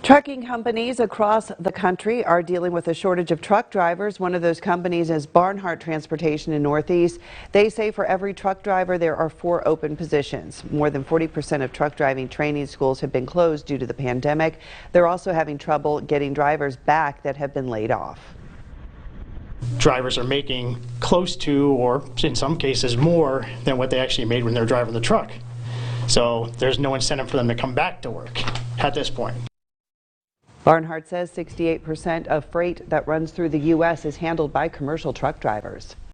Trucking companies across the country are dealing with a shortage of truck drivers. One of those companies is Barnhart Transportation in Northeast. They say for every truck driver, there are 4 open positions. More than 40% of truck driving training schools have been closed due to the pandemic. They're also having trouble getting drivers back that have been laid off. Drivers are making close to, or in some cases more, than what they actually made when they were driving the truck. So there's no incentive for them to come back to work at this point. Barnhart says 68% of freight that runs through the U.S. is handled by commercial truck drivers.